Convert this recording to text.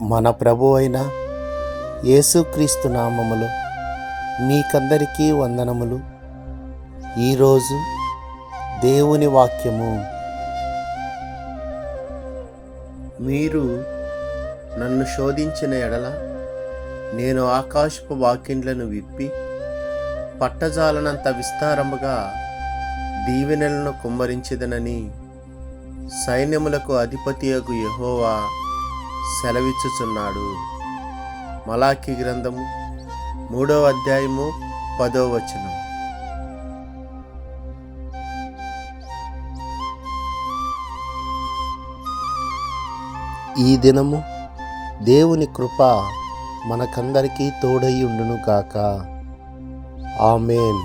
మన ప్రభు అయిన యేసుక్రీస్తు నామములో మీకందరికీ వందనములు. ఈరోజు దేవుని వాక్యము. మీరు నన్ను శోధించిన ఎడల నేను ఆకాశపు వాకిండ్లను విప్పి పట్టజాలనంత విస్తారముగా దీవెనలను కుమ్మరించెదనని సైన్యములకు అధిపతియగు యెహోవా సెలవిచ్చుచున్నాడు. మలాకి గ్రంథము 3వ అధ్యాయము 10వ వచనం. ఈ దినము దేవుని కృప మనకందరికీ తోడై ఉండును గాక. ఆమేన్.